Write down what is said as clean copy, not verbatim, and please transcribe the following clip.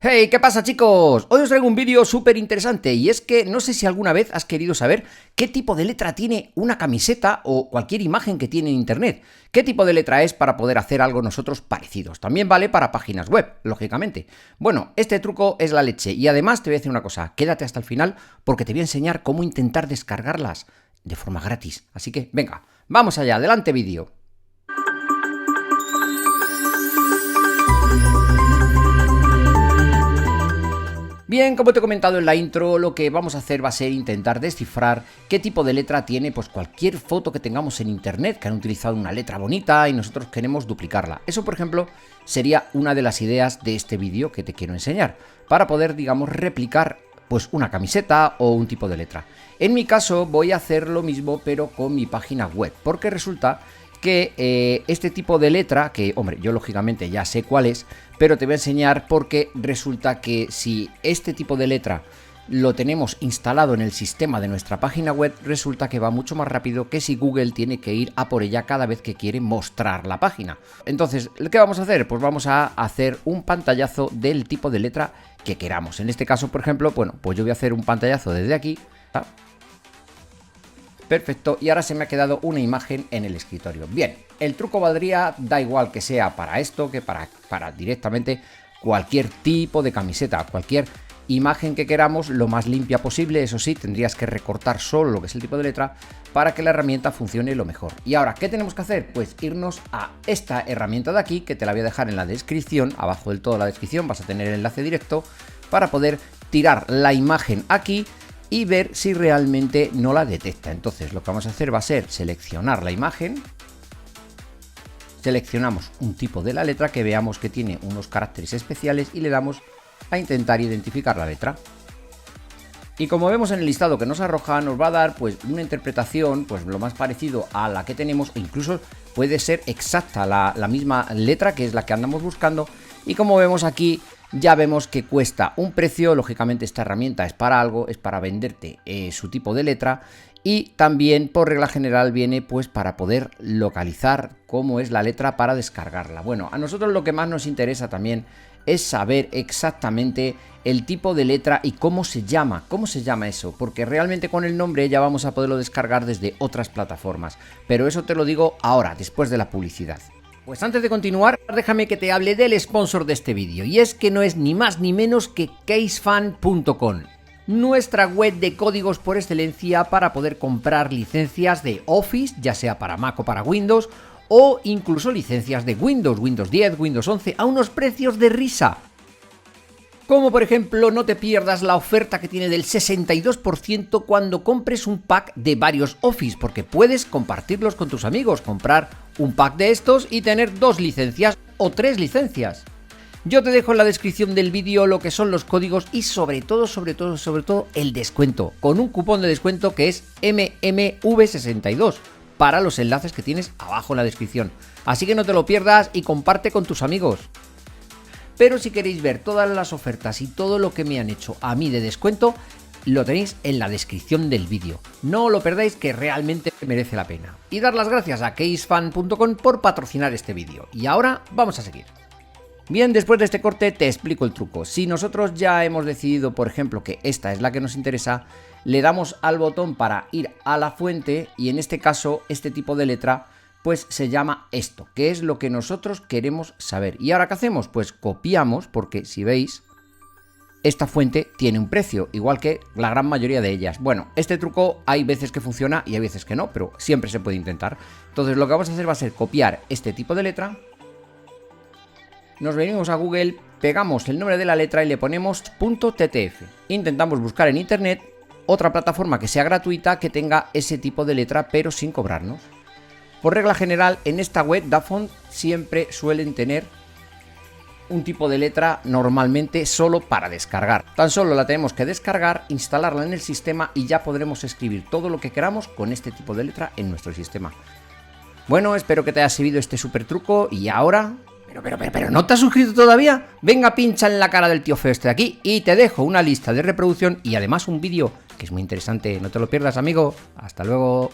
Hey, ¿qué pasa, chicos? Hoy os traigo un vídeo súper interesante y es que no sé si alguna vez has querido saber qué tipo de letra tiene una camiseta o cualquier imagen que tiene en internet. ¿Qué tipo de letra es para poder hacer algo nosotros parecidos? También vale para páginas web, lógicamente. Bueno, este truco es la leche y además te voy a decir una cosa, quédate hasta el final porque te voy a enseñar cómo intentar descargarlas de forma gratis. Así que, venga, vamos allá, adelante vídeo. Bien, como te he comentado en la intro, lo que vamos a hacer va a ser intentar descifrar qué tipo de letra tiene pues cualquier foto que tengamos en internet, que han utilizado una letra bonita y nosotros queremos duplicarla. Eso, por ejemplo, sería una de las ideas de este vídeo que te quiero enseñar, para poder, digamos, replicar pues una camiseta o un tipo de letra. En mi caso voy a hacer lo mismo pero con mi página web, porque resulta que este tipo de letra, que hombre, yo lógicamente ya sé cuál es, pero te voy a enseñar porque resulta que si este tipo de letra lo tenemos instalado en el sistema de nuestra página web, resulta que va mucho más rápido que si Google tiene que ir a por ella cada vez que quiere mostrar la página. Entonces, ¿qué vamos a hacer? Pues vamos a hacer un pantallazo del tipo de letra que queramos. En este caso, por ejemplo, bueno, pues yo voy a hacer un pantallazo desde aquí. Perfecto, y ahora se me ha quedado una imagen en el escritorio. Bien, el truco valdría, da igual que sea para esto que para directamente cualquier tipo de camiseta, cualquier imagen que queramos, lo más limpia posible. Eso sí, tendrías que recortar solo lo que es el tipo de letra para que la herramienta funcione lo mejor. Y ahora, ¿qué tenemos que hacer? Pues irnos a esta herramienta de aquí, que te la voy a dejar en la descripción, abajo del todo la descripción vas a tener el enlace directo para poder tirar la imagen aquí y ver si realmente no la detecta. Entonces lo que vamos a hacer va a ser seleccionar la imagen, seleccionamos un tipo de la letra que veamos que tiene unos caracteres especiales y le damos a intentar identificar la letra. Y como vemos en el listado que nos arroja, nos va a dar pues una interpretación pues lo más parecido a la que tenemos, e incluso puede ser exacta la misma letra que es la que andamos buscando. Y como vemos aquí, ya vemos que cuesta un precio. Lógicamente esta herramienta es para algo, es para venderte su tipo de letra, y también por regla general viene pues para poder localizar cómo es la letra para descargarla. Bueno, a nosotros lo que más nos interesa también es saber exactamente el tipo de letra y cómo se llama eso, porque realmente con el nombre ya vamos a poderlo descargar desde otras plataformas, pero eso te lo digo ahora, después de la publicidad. Pues antes de continuar, déjame que te hable del sponsor de este vídeo, y es que no es ni más ni menos que casefan.com, nuestra web de códigos por excelencia para poder comprar licencias de Office, ya sea para Mac o para Windows, o incluso licencias de Windows 10, Windows 11, a unos precios de risa. Como por ejemplo, no te pierdas la oferta que tiene del 62% cuando compres un pack de varios Office, porque puedes compartirlos con tus amigos, comprar un pack de estos y tener 2 licencias o 3 licencias. Yo te dejo en la descripción del vídeo lo que son los códigos y sobre todo el descuento, con un cupón de descuento que es MMV62 para los enlaces que tienes abajo en la descripción. Así que no te lo pierdas y comparte con tus amigos. Pero si queréis ver todas las ofertas y todo lo que me han hecho a mí de descuento, lo tenéis en la descripción del vídeo. No lo perdáis, que realmente merece la pena. Y dar las gracias a casefan.com por patrocinar este vídeo. Y ahora vamos a seguir. Bien, después de este corte te explico el truco. Si nosotros ya hemos decidido, por ejemplo, que esta es la que nos interesa, le damos al botón para ir a la fuente, y en este caso este tipo de letra pues se llama esto, que es lo que nosotros queremos saber. ¿Y ahora qué hacemos? Pues copiamos, porque si veis, esta fuente tiene un precio, igual que la gran mayoría de ellas. Bueno, este truco hay veces que funciona y hay veces que no, pero siempre se puede intentar. Entonces lo que vamos a hacer va a ser copiar este tipo de letra, nos venimos a Google, pegamos el nombre de la letra y le ponemos .ttf. Intentamos buscar en internet otra plataforma que sea gratuita que tenga ese tipo de letra pero sin cobrarnos. Por regla general, en esta web Dafont siempre suelen tener un tipo de letra normalmente solo para descargar. Tan solo la tenemos que descargar, instalarla en el sistema y ya podremos escribir todo lo que queramos con este tipo de letra en nuestro sistema. Bueno, espero que te haya servido este super truco y ahora... Pero, ¿no te has suscrito todavía? Venga, pincha en la cara del tío feo este de aquí y te dejo una lista de reproducción y además un vídeo que es muy interesante. No te lo pierdas, amigo. Hasta luego.